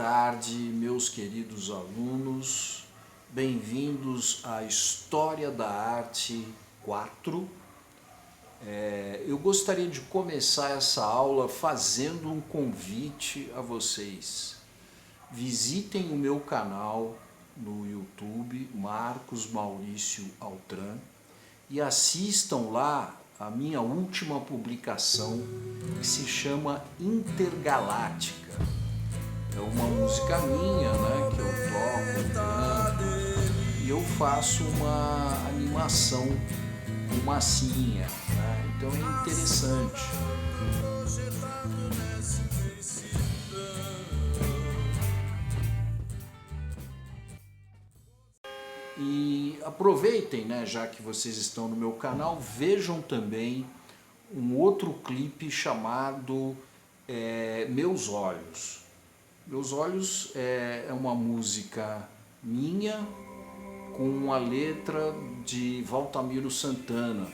tarde, meus queridos alunos. Bem-vindos à História da Arte 4. Eu gostaria de começar essa aula fazendo um convite a vocês. Visitem o meu canal no YouTube, Marcos Maurício Altran, e assistam lá a minha última publicação, que se chama Intergaláctica. É uma música minha, né, que eu toco, canto, e eu faço uma animação com massinha, né? Então é interessante. E aproveitem, né, já que vocês estão no meu canal, vejam também um outro clipe chamado Meus Olhos. Meus Olhos é uma música minha com a letra de Valtamiro Santana.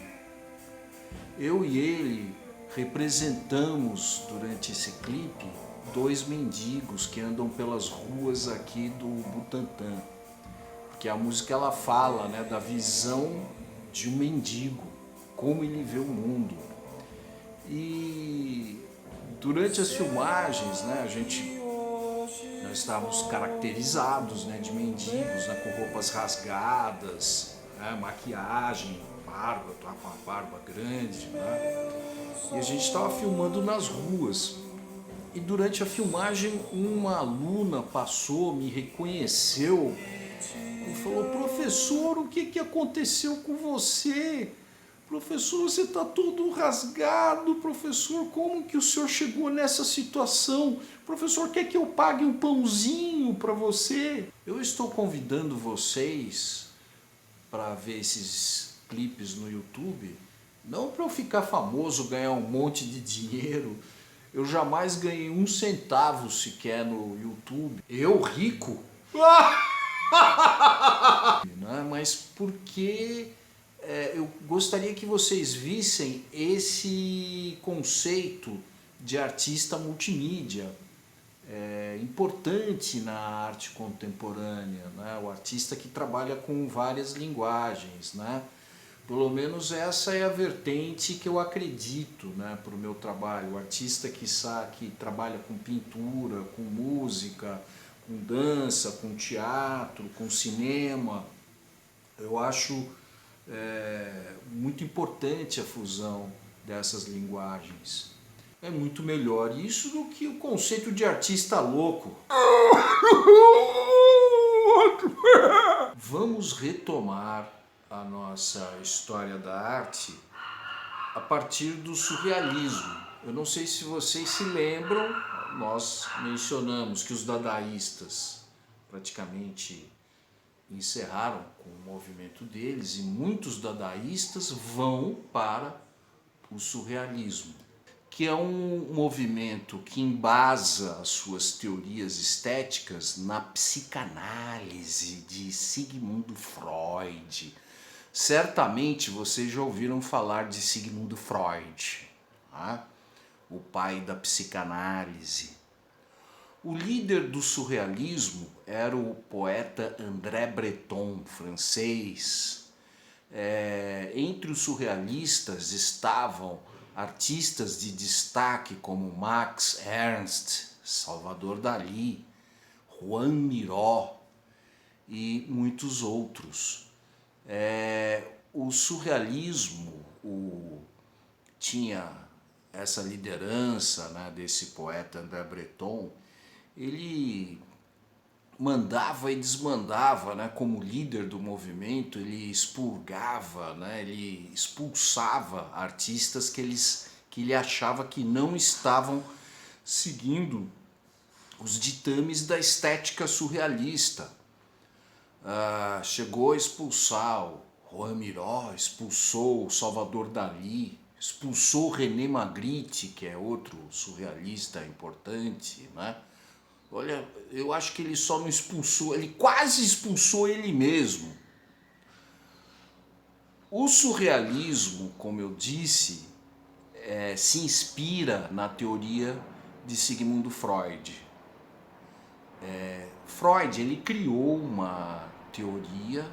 Eu e ele representamos durante esse clipe dois mendigos que andam pelas ruas aqui do Butantã. Porque a música ela fala, né, da visão de um mendigo, como ele vê o mundo. E durante as filmagens, né, nós estávamos caracterizados, né, de mendigos, né, com roupas rasgadas, né, maquiagem, barba, estava com uma barba grande, né, e a gente estava filmando nas ruas. E durante a filmagem uma aluna passou, me reconheceu e falou: professor, o que aconteceu com você? Professor, você está todo rasgado. Professor, como que o senhor chegou nessa situação? Professor, quer que eu pague um pãozinho para você? Eu estou convidando vocês para ver esses clipes no YouTube, não para eu ficar famoso, ganhar um monte de dinheiro. Eu jamais ganhei um centavo sequer no YouTube. Eu rico? Mas porque eu gostaria que vocês vissem esse conceito de artista multimídia, importante na arte contemporânea, né? O artista que trabalha com várias linguagens, né? Pelo menos essa é a vertente que eu acredito, né, para o meu trabalho. O artista que trabalha com pintura, com música, com dança, com teatro, com cinema. Eu acho muito importante a fusão dessas linguagens. É muito melhor isso do que o conceito de artista louco. Vamos retomar a nossa história da arte a partir do surrealismo. Eu não sei se vocês se lembram, nós mencionamos que os dadaístas praticamente encerraram com o movimento deles, e muitos dadaístas vão para o surrealismo, que é um movimento que embasa as suas teorias estéticas na psicanálise de Sigmund Freud. Certamente vocês já ouviram falar de Sigmund Freud, tá? O pai da psicanálise. O líder do surrealismo era o poeta André Breton, francês. Entre os surrealistas estavam artistas de destaque como Max Ernst, Salvador Dalí, Joan Miró e muitos outros. O surrealismo tinha essa liderança, né, desse poeta André Breton. Ele mandava e desmandava, né, como líder do movimento. Ele expurgava, né, ele expulsava artistas que ele achava que não estavam seguindo os ditames da estética surrealista. Chegou a expulsar o Joan Miró, expulsou o Salvador Dalí, expulsou René Magritte, que é outro surrealista importante, né? Olha, eu acho que ele só não expulsou, ele quase expulsou ele mesmo. O surrealismo, como eu disse, se inspira na teoria de Sigmund Freud. Freud, ele criou uma teoria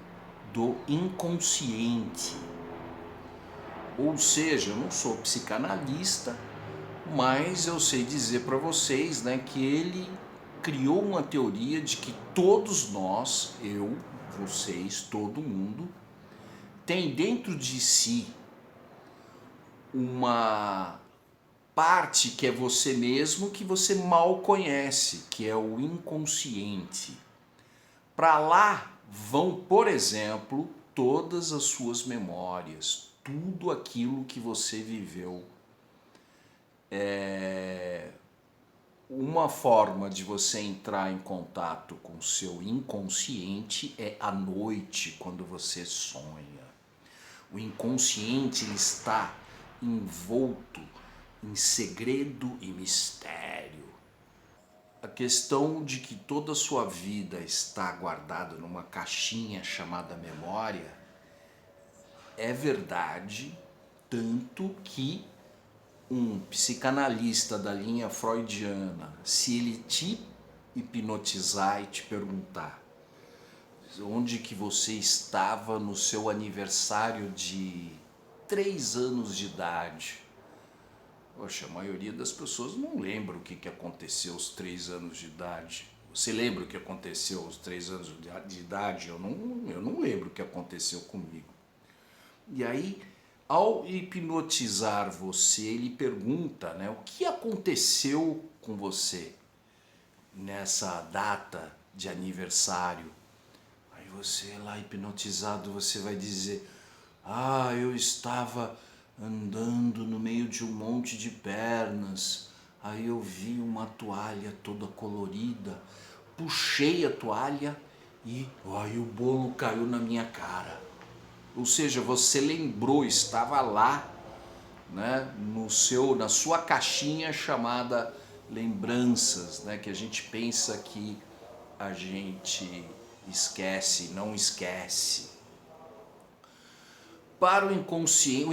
do inconsciente. Ou seja, eu não sou psicanalista, mas eu sei dizer para vocês, né, que ele criou uma teoria de que todos nós, eu, vocês, todo mundo, tem dentro de si uma parte que é você mesmo que você mal conhece, que é o inconsciente. Para lá vão, por exemplo, todas as suas memórias, tudo aquilo que você viveu. Uma forma de você entrar em contato com o seu inconsciente é à noite, quando você sonha. O inconsciente ele está envolto em segredo e mistério. A questão de que toda a sua vida está guardada numa caixinha chamada memória é verdade, tanto que um psicanalista da linha freudiana, se ele te hipnotizar e te perguntar onde que você estava no seu aniversário de 3 anos de idade, poxa, a maioria das pessoas não lembra o que aconteceu aos 3 anos de idade. Você lembra o que aconteceu aos 3 anos de idade? Eu não lembro o que aconteceu comigo. E aí, ao hipnotizar você, ele pergunta, né, o que aconteceu com você nessa data de aniversário. Aí você lá hipnotizado, você vai dizer, eu estava andando no meio de um monte de pernas, aí eu vi uma toalha toda colorida, puxei a toalha e aí o bolo caiu na minha cara. Ou seja, você lembrou, estava lá, né, na sua caixinha chamada lembranças, né, que a gente pensa que a gente esquece, não esquece. Para o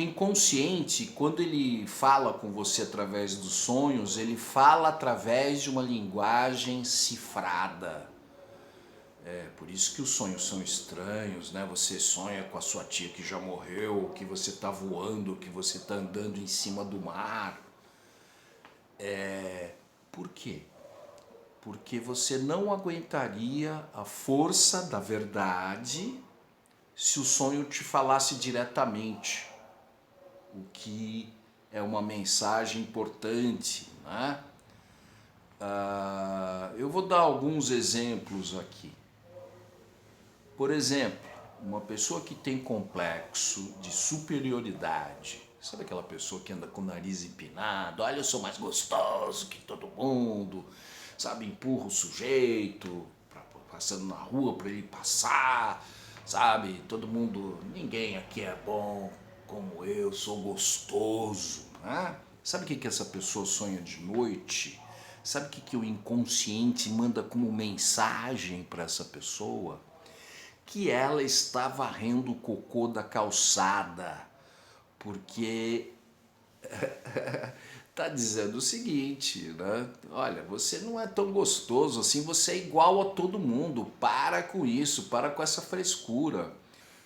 inconsciente, quando ele fala com você através dos sonhos, ele fala através de uma linguagem cifrada. Por isso que os sonhos são estranhos, né? Você sonha com a sua tia que já morreu, que você está voando, que você está andando em cima do mar. Por quê? Porque você não aguentaria a força da verdade se o sonho te falasse diretamente, o que é uma mensagem importante, né? Eu vou dar alguns exemplos aqui. Por exemplo, uma pessoa que tem complexo de superioridade, sabe aquela pessoa que anda com o nariz empinado, olha, eu sou mais gostoso que todo mundo, sabe, empurra o sujeito, passando na rua para ele passar, sabe, todo mundo, ninguém aqui é bom como eu, sou gostoso, né? Sabe o que essa pessoa sonha de noite? Sabe o que o inconsciente manda como mensagem para essa pessoa? Que ela está varrendo o cocô da calçada, porque tá dizendo o seguinte, né? Olha, você não é tão gostoso assim, você é igual a todo mundo, para com isso, para com essa frescura.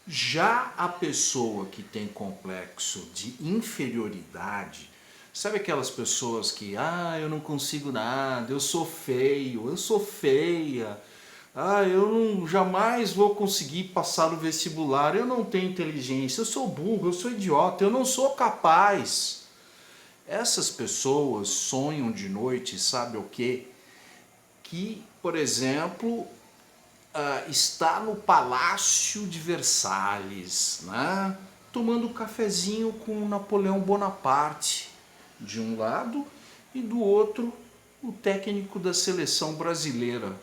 Já a pessoa que tem complexo de inferioridade, sabe aquelas pessoas que, eu não consigo nada, eu sou feio, eu sou feia, eu jamais vou conseguir passar no vestibular, eu não tenho inteligência, eu sou burro, eu sou idiota, eu não sou capaz. Essas pessoas sonham de noite, sabe o quê? Que, por exemplo, está no Palácio de Versalhes, né? Tomando cafezinho com Napoleão Bonaparte de um lado e do outro o técnico da seleção brasileira.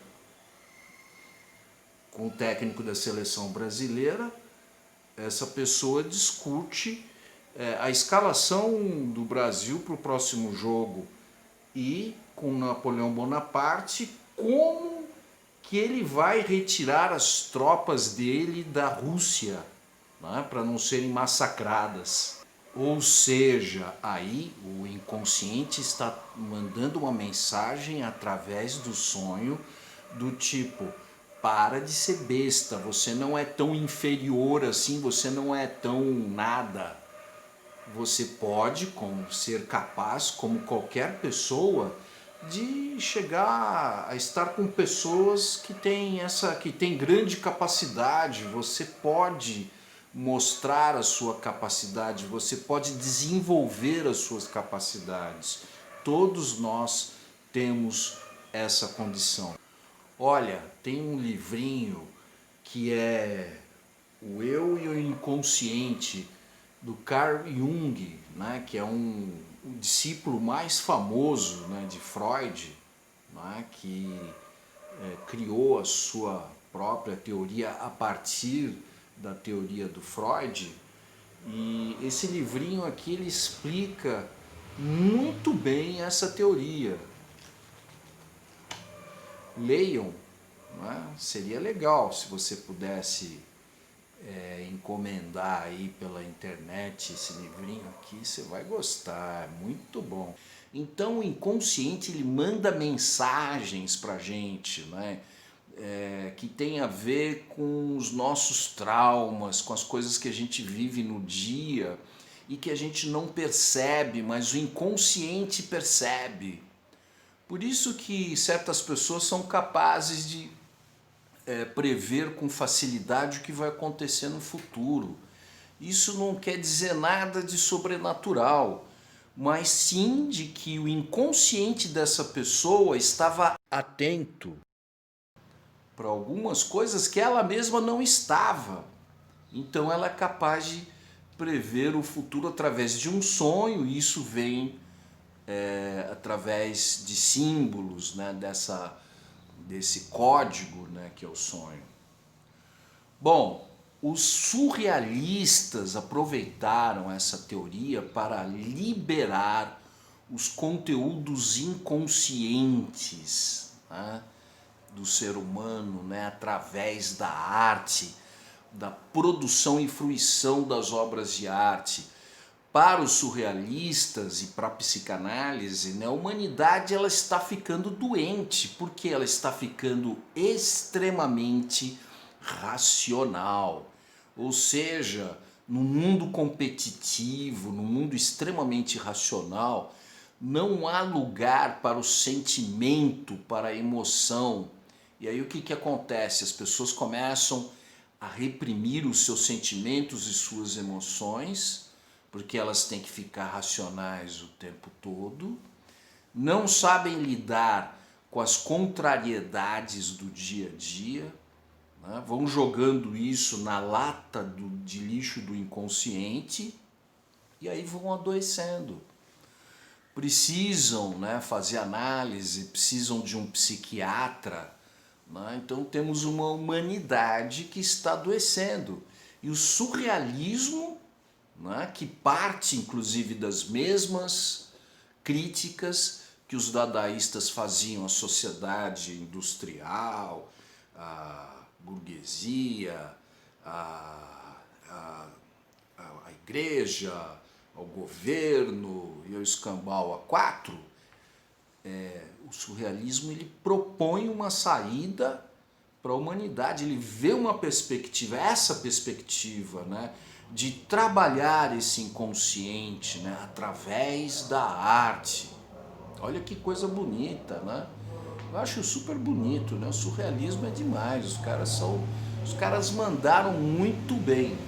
Com o técnico da seleção brasileira, essa pessoa discute a escalação do Brasil para o próximo jogo e com Napoleão Bonaparte como que ele vai retirar as tropas dele da Rússia, né, para não serem massacradas. Ou seja, aí o inconsciente está mandando uma mensagem através do sonho do tipo, para de ser besta, você não é tão inferior assim, você não é tão nada. Você pode ser capaz, como qualquer pessoa, de chegar a estar com pessoas que têm grande capacidade. Você pode mostrar a sua capacidade, você pode desenvolver as suas capacidades. Todos nós temos essa condição. Olha, tem um livrinho que é O Eu e o Inconsciente, do Carl Jung, né, que é o discípulo mais famoso, né, de Freud, né, que criou a sua própria teoria a partir da teoria do Freud. E esse livrinho aqui ele explica muito bem essa teoria. Leiam, né? Seria legal se você pudesse encomendar aí pela internet esse livrinho aqui, você vai gostar, é muito bom. Então o inconsciente ele manda mensagens pra gente, né? Que tem a ver com os nossos traumas, com as coisas que a gente vive no dia e que a gente não percebe, mas o inconsciente percebe. Por isso que certas pessoas são capazes de prever com facilidade o que vai acontecer no futuro. Isso não quer dizer nada de sobrenatural, mas sim de que o inconsciente dessa pessoa estava atento para algumas coisas que ela mesma não estava. Então ela é capaz de prever o futuro através de um sonho, e isso vem através de símbolos, né, desse código, né, que é o sonho. Bom, os surrealistas aproveitaram essa teoria para liberar os conteúdos inconscientes, né, do ser humano, né, através da arte, da produção e fruição das obras de arte. Para os surrealistas e para a psicanálise, né, a humanidade ela está ficando doente, porque ela está ficando extremamente racional. Ou seja, no mundo competitivo, no mundo extremamente racional, não há lugar para o sentimento, para a emoção. E aí o que acontece? As pessoas começam a reprimir os seus sentimentos e suas emoções, porque elas têm que ficar racionais o tempo todo, não sabem lidar com as contrariedades do dia a dia, né? Vão jogando isso na lata de lixo do inconsciente e aí vão adoecendo. Precisam, né, fazer análise, precisam de um psiquiatra, né? Então temos uma humanidade que está adoecendo. E o surrealismo, né, que parte inclusive das mesmas críticas que os dadaístas faziam à sociedade industrial, à burguesia, à igreja, ao governo e ao escambau a quatro. O surrealismo ele propõe uma saída para a humanidade, ele vê uma perspectiva, essa perspectiva, né, de trabalhar esse inconsciente, né, através da arte. Olha que coisa bonita, né? Eu acho super bonito, né? O surrealismo é demais, os caras mandaram muito bem.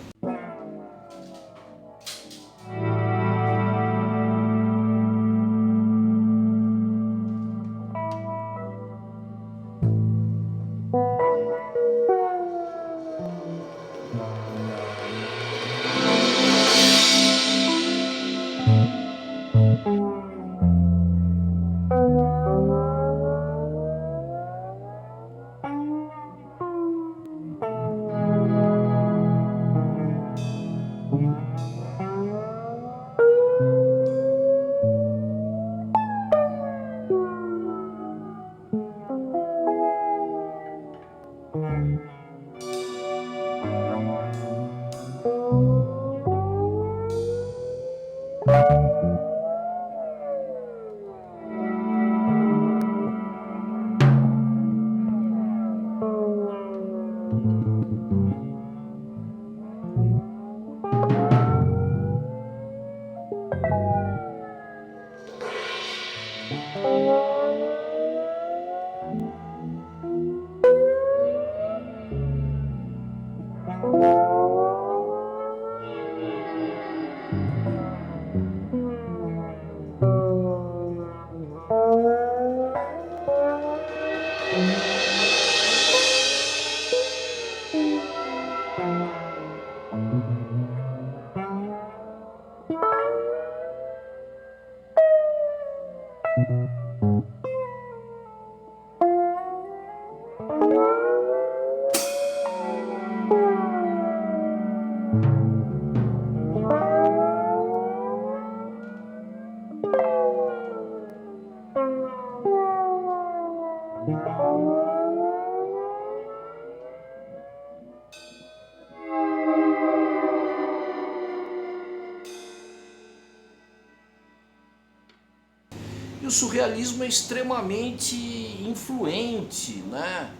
E o surrealismo é extremamente influente, né?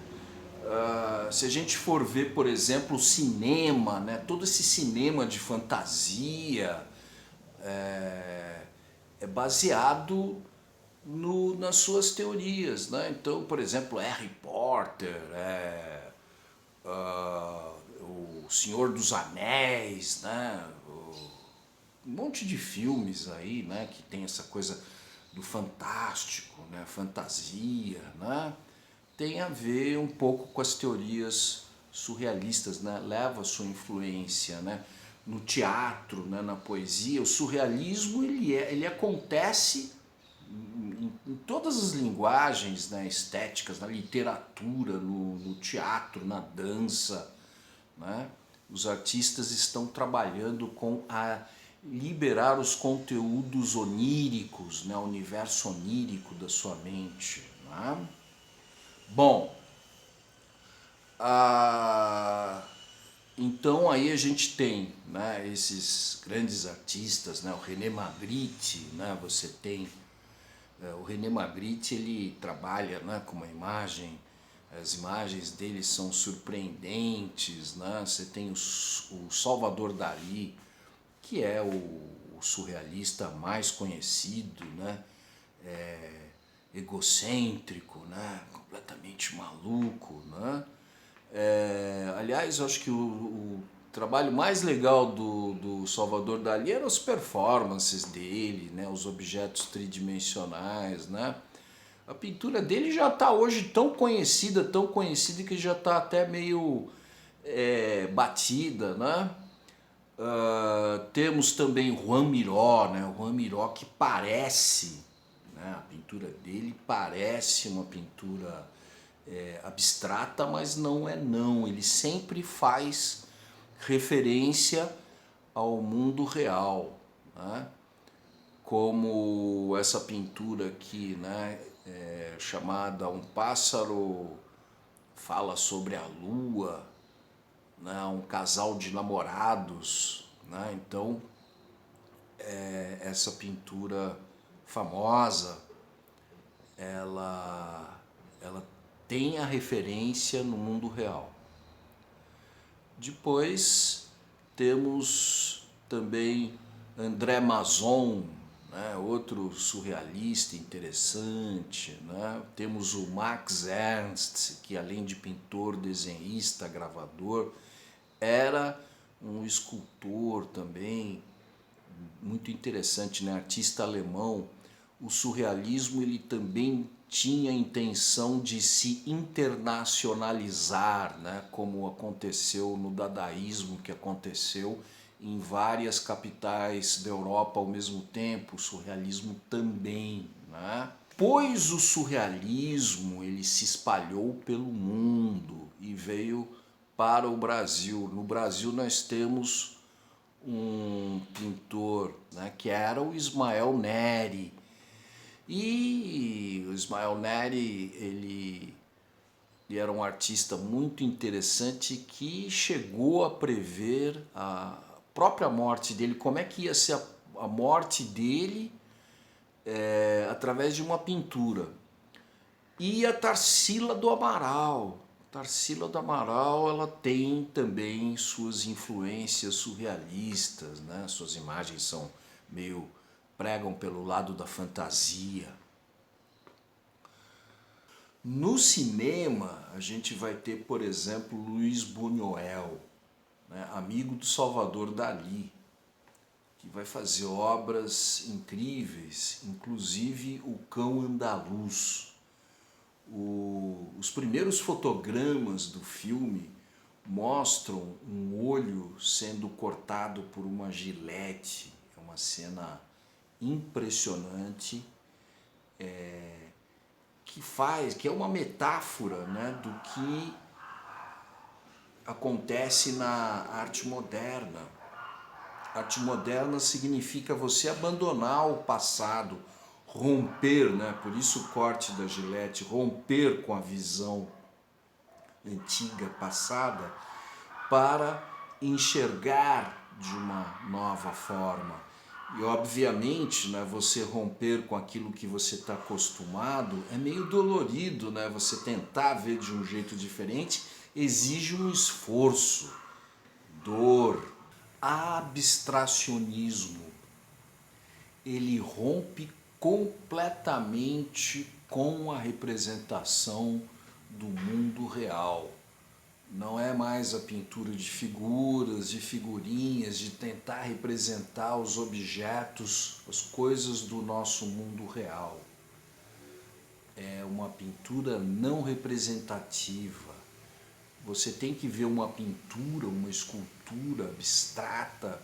Se a gente for ver, por exemplo, o cinema, né? Todo esse cinema de fantasia é baseado nas suas teorias, né? Então, por exemplo, Harry Potter, o Senhor dos Anéis, né? Um monte de filmes aí, né? Que tem essa coisa do fantástico, né? Fantasia, né? Tem a ver um pouco com as teorias surrealistas, né? Leva a sua influência, né? No teatro, né? Na poesia. O surrealismo ele acontece em todas as linguagens, né? Estéticas, na literatura, no teatro, na dança, né? Os artistas estão trabalhando com a liberar os conteúdos oníricos, né? O universo onírico da sua mente, né? Bom, então aí a gente tem, né, esses grandes artistas, né, o René Magritte, né, você tem o René Magritte, ele trabalha, né, com uma imagem, as imagens dele são surpreendentes, né, você tem o Salvador Dalí, que é o surrealista mais conhecido, né, egocêntrico, né, completamente maluco, né. Aliás, eu acho que o trabalho mais legal do Salvador Dalí eram as performances dele, né, os objetos tridimensionais, né. A pintura dele já está hoje tão conhecida que já está até meio batida, né. Temos também Juan Miró, né, o Juan Miró que parece, né, a pintura dele parece uma pintura abstrata, mas não é não. Ele sempre faz referência ao mundo real, né? Como essa pintura aqui, né? Chamada Um Pássaro Fala sobre a Lua, né? Um casal de namorados, né? Então, essa pintura famosa, ela tem a referência no mundo real. Depois temos também André Mazon, né, outro surrealista interessante, né? Temos o Max Ernst, que além de pintor, desenhista, gravador, era um escultor também muito interessante, né? Artista alemão. O surrealismo ele também tinha a intenção de se internacionalizar, né? Como aconteceu no dadaísmo, que aconteceu em várias capitais da Europa ao mesmo tempo, o surrealismo também, né? Pois o surrealismo ele se espalhou pelo mundo e veio para o Brasil. No Brasil nós temos um pintor, né, que era o Ismael Neri. E o Ismael Neri, ele era um artista muito interessante que chegou a prever a própria morte dele, como é que ia ser a morte dele através de uma pintura. E a Tarsila do Amaral, Tarsila do Amaral, ela tem também suas influências surrealistas, né? Suas imagens são meio pregam pelo lado da fantasia. No cinema, a gente vai ter, por exemplo, Luiz Buñuel, né? Amigo do Salvador Dalí, que vai fazer obras incríveis, inclusive O Cão Andaluz. Os primeiros fotogramas do filme mostram um olho sendo cortado por uma gilete. É uma cena impressionante, que é uma metáfora, né, do que acontece na arte moderna. Arte moderna significa você abandonar o passado, romper, né? Por isso o corte da gilete, romper com a visão antiga, passada, para enxergar de uma nova forma. E obviamente, né, você romper com aquilo que você está acostumado é meio dolorido, né? Você tentar ver de um jeito diferente exige um esforço, dor. Abstracionismo, ele rompe completamente com a representação do mundo real. Não é mais a pintura de figuras, de figurinhas, de tentar representar os objetos, as coisas do nosso mundo real. É uma pintura não representativa. Você tem que ver uma pintura, uma escultura abstrata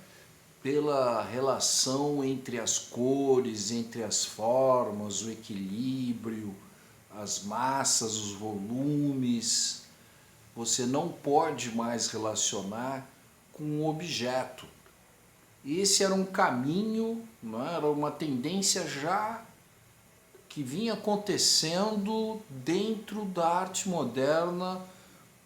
pela relação entre as cores, entre as formas, o equilíbrio, as massas, os volumes. Você não pode mais relacionar com um objeto. Esse era um caminho, não é? Era uma tendência já que vinha acontecendo dentro da arte moderna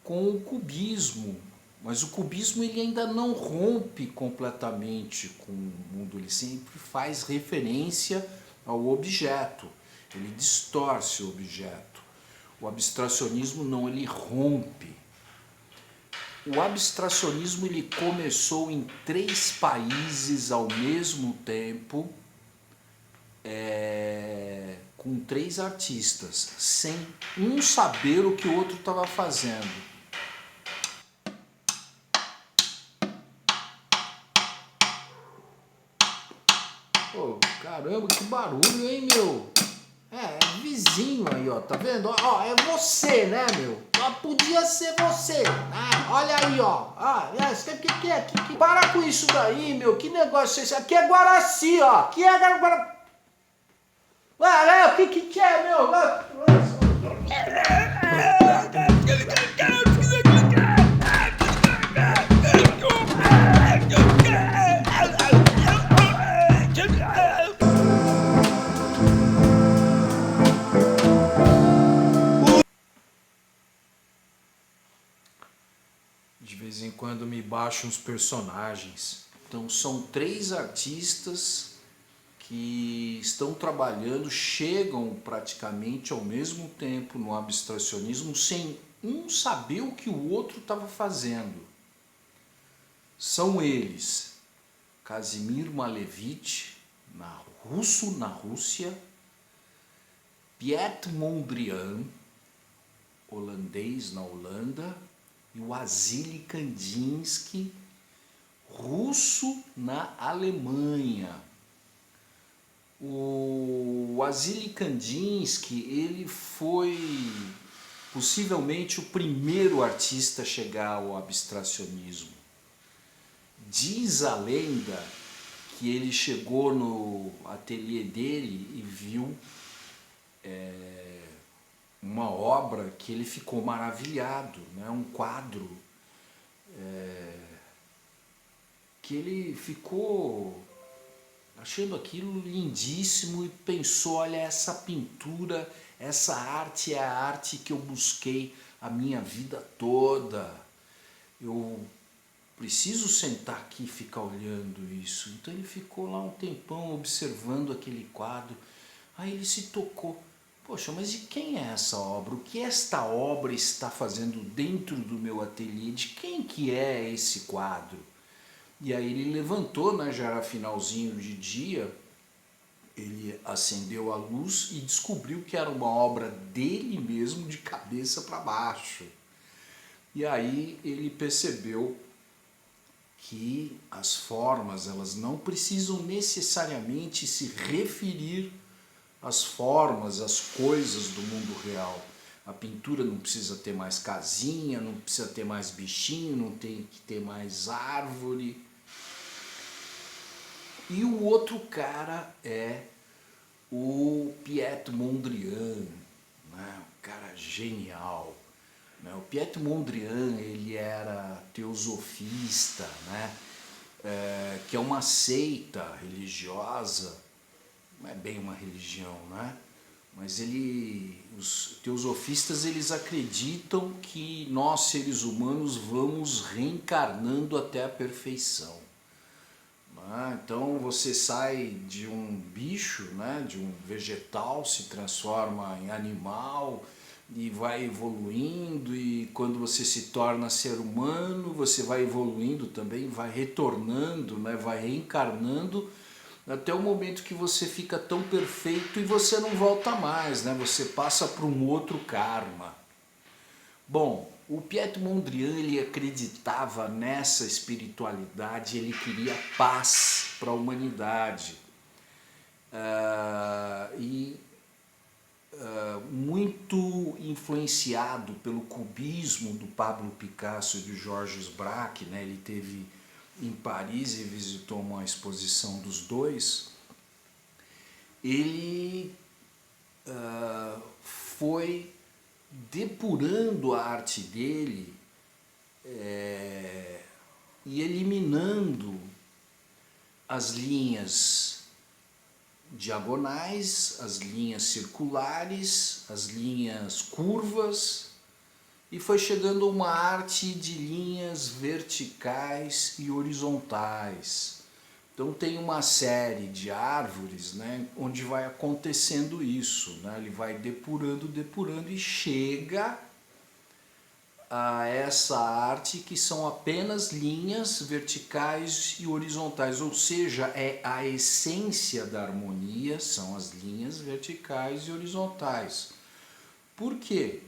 com o cubismo, mas o cubismo ele ainda não rompe completamente com o mundo, ele sempre faz referência ao objeto, ele distorce o objeto. O abstracionismo não, ele rompe. O abstracionismo ele começou em 3 países ao mesmo tempo, com 3 artistas, sem um saber o que o outro estava fazendo. Pô, caramba, que barulho, hein, meu? É vizinho aí, ó, tá vendo? Ó, é você, né, meu? Podia ser você, né? Olha aí, ó. Que é? Para com isso daí, meu. Que negócio é esse? Aqui é Guaraci, ó. Aqui é Guaraci. O que é, meu? De vez em quando me baixam os personagens. Então são 3 artistas que estão trabalhando, chegam praticamente ao mesmo tempo no abstracionismo sem um saber o que o outro estava fazendo. São eles, Kazimir Malevich, russo na Rússia, Piet Mondrian, holandês na Holanda, e o Wassily Kandinsky, russo na Alemanha. O Wassily Kandinsky, ele foi possivelmente o primeiro artista a chegar ao abstracionismo. Diz a lenda que ele chegou no ateliê dele e viu uma obra que ele ficou maravilhado, né? Um quadro que ele ficou achando aquilo lindíssimo e pensou, olha, essa pintura, essa arte é a arte que eu busquei a minha vida toda. Eu preciso sentar aqui e ficar olhando isso. Então ele ficou lá um tempão observando aquele quadro. Aí ele se tocou. poxa, mas de quem é essa obra? O que esta obra está fazendo dentro do meu ateliê? De quem que é esse quadro? E aí ele levantou, né, já era finalzinho de dia, ele acendeu a luz e descobriu que era uma obra dele mesmo de cabeça para baixo. E aí ele percebeu que as formas, elas não precisam necessariamente se referir às formas, às coisas do mundo real. A pintura não precisa ter mais casinha, não precisa ter mais bichinho, não tem que ter mais árvore. E o outro cara é o Piet Mondrian, né? Um cara genial. Né? O Piet Mondrian, ele era teosofista, né? Que é uma seita religiosa, não é bem uma religião, né? Mas os teosofistas, eles acreditam que nós, seres humanos, vamos reencarnando até a perfeição. Então você sai de um bicho, né, de um vegetal, se transforma em animal e vai evoluindo, e quando você se torna ser humano, você vai evoluindo também, vai retornando, né, vai reencarnando, até o momento que você fica tão perfeito e você não volta mais, né, você passa para um outro karma. Bom, o Piet Mondrian, ele acreditava nessa espiritualidade, ele queria paz para a humanidade. Muito influenciado pelo cubismo do Pablo Picasso e do Georges Braque, né? Ele teve em Paris e visitou uma exposição dos dois. Ele foi depurando a arte dele e eliminando as linhas diagonais, as linhas circulares, as linhas curvas, e foi chegando a uma arte de linhas verticais e horizontais. Então tem uma série de árvores, né, onde vai acontecendo isso, né? Ele vai depurando, depurando e chega a essa arte que são apenas linhas verticais e horizontais, ou seja, é a essência da harmonia, são as linhas verticais e horizontais. Por quê?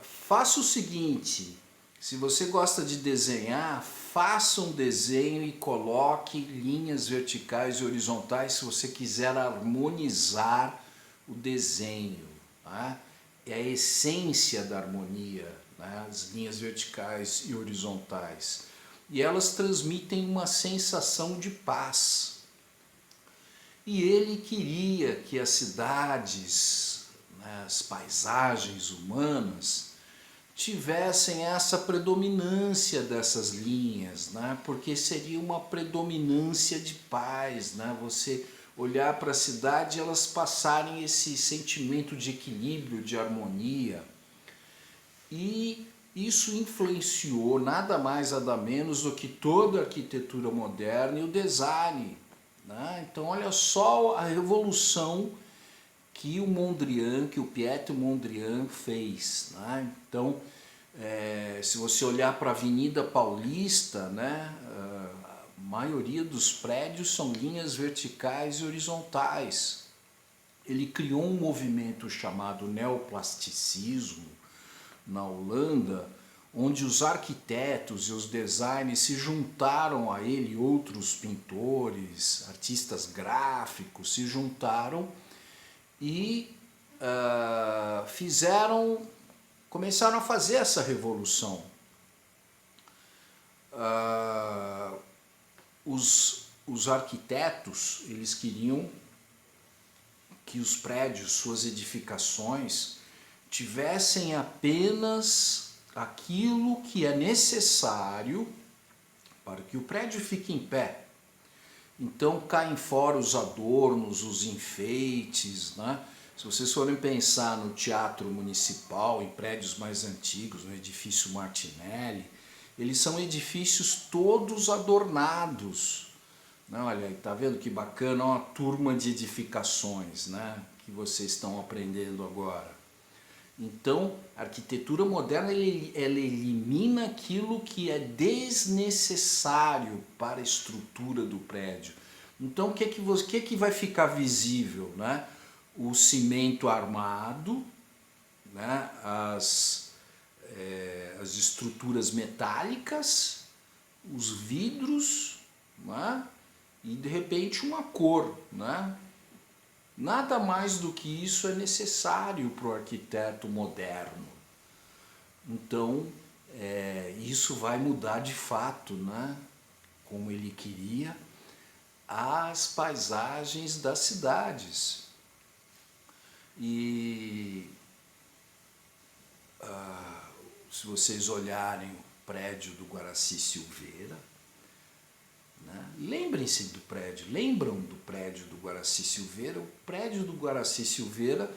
Faça o seguinte, se você gosta de desenhar, faça um desenho e coloque linhas verticais e horizontais se você quiser harmonizar o desenho. Tá? É a essência da harmonia, né? As linhas verticais e horizontais. E elas transmitem uma sensação de paz. E ele queria que as cidades, né, as paisagens humanas, tivessem essa predominância dessas linhas, né? Porque seria uma predominância de paz, né? Você olhar para a cidade e elas passarem esse sentimento de equilíbrio, de harmonia. E isso influenciou nada mais, nada menos do que toda a arquitetura moderna e o design, né? Então olha só a revolução que o Piet Mondrian fez, né? Então, se você olhar para a Avenida Paulista, né, a maioria dos prédios são linhas verticais e horizontais. Ele criou um movimento chamado neoplasticismo na Holanda, onde os arquitetos e os designers se juntaram a ele, outros pintores, artistas gráficos se juntaram e começaram a fazer essa revolução. Os arquitetos, eles queriam que os prédios, suas edificações, tivessem apenas aquilo que é necessário para que o prédio fique em pé. Então caem fora os adornos, os enfeites, né? Se vocês forem pensar no Teatro Municipal, em prédios mais antigos, no edifício Martinelli, eles são edifícios todos adornados. Olha, tá vendo que bacana? Uma turma de edificações, né? que vocês estão aprendendo agora. Então, a arquitetura moderna ela elimina aquilo que é desnecessário para a estrutura do prédio. Então, o que vai ficar visível, né? O cimento armado, né? As estruturas metálicas, os vidros, né? E de repente uma cor, né? Nada mais do que isso é necessário para o arquiteto moderno. Então, isso vai mudar de fato, né? Como ele queria, as paisagens das cidades. E se vocês olharem o prédio do Guaraci Silveira, né? Lembrem-se do prédio, lembram do prédio do Guaraci Silveira? O prédio do Guaraci Silveira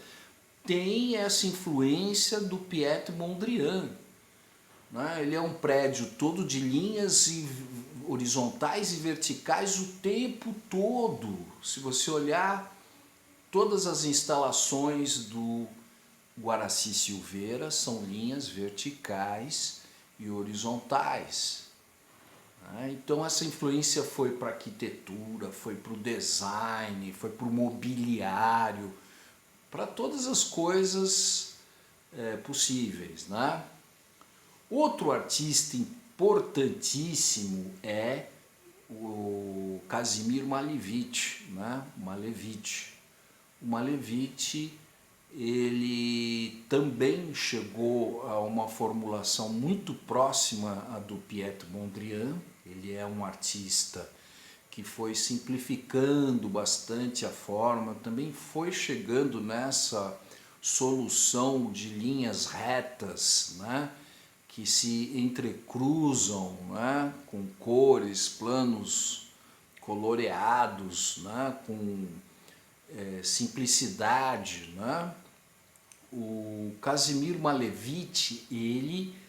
tem essa influência do Piet Mondrian, né? Ele é um prédio todo de linhas horizontais e verticais o tempo todo. Se você olhar todas as instalações do Guaraci Silveira são linhas verticais e horizontais. Então essa influência foi para a arquitetura, foi para o design, foi para o mobiliário, para todas as coisas possíveis, né? Outro artista importantíssimo é o Kazimir Malevich, né? O Malevich, ele também chegou a uma formulação muito próxima à do Piet Mondrian. Ele é um artista que foi simplificando bastante a forma, também foi chegando nessa solução de linhas retas, né, que se entrecruzam, né, com cores, planos coloreados, né, com simplicidade, né? O Kazimir Malevich, ele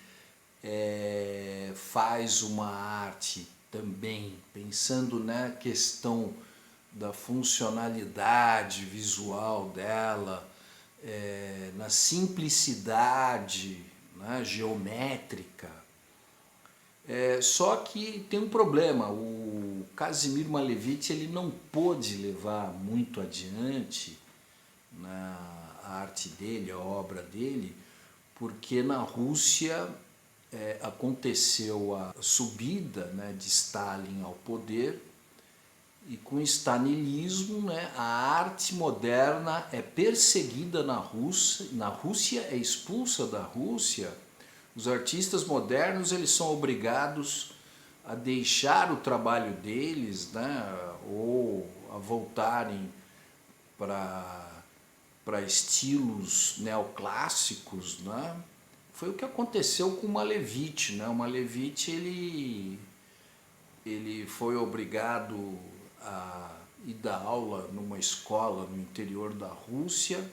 faz uma arte também pensando na questão da funcionalidade visual dela, na simplicidade, né, geométrica. Só que tem um problema, o Kazimir Malevich ele não pôde levar muito adiante a arte dele, a obra dele, porque na Rússia aconteceu a subida, né, de Stalin ao poder, e com o stalinismo, né, a arte moderna é perseguida na Rússia é expulsa da Rússia. Os artistas modernos eles são obrigados a deixar o trabalho deles, né, ou a voltarem para estilos neoclássicos, né? Foi o que aconteceu com o Malevich, né? O Malevich ele foi obrigado a ir dar aula numa escola no interior da Rússia.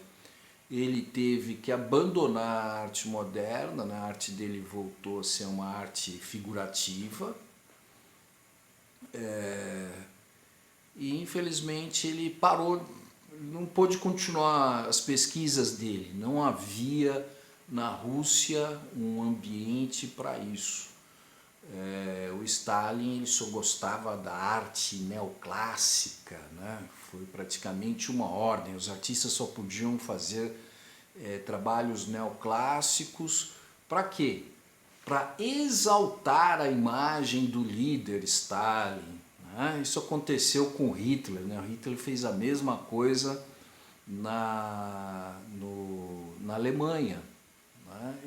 Ele teve que abandonar a arte moderna, né? A arte dele voltou a ser uma arte figurativa. E infelizmente ele parou, não pôde continuar as pesquisas dele. Não havia na Rússia um ambiente para isso. O Stalin ele só gostava da arte neoclássica, né? Foi praticamente uma ordem, os artistas só podiam fazer trabalhos neoclássicos. Para quê? Para exaltar a imagem do líder Stalin, né? Isso aconteceu com Hitler, né? Hitler fez a mesma coisa na Alemanha, né?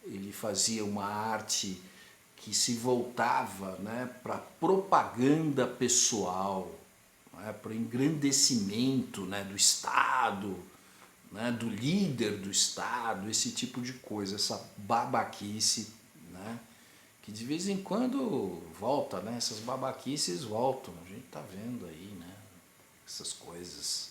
Ele fazia uma arte que se voltava, né, para propaganda pessoal, né, para o engrandecimento, né, do Estado, né, do líder do Estado, esse tipo de coisa, essa babaquice, né, que de vez em quando volta, né, essas babaquices voltam, a gente está vendo aí, né, essas coisas.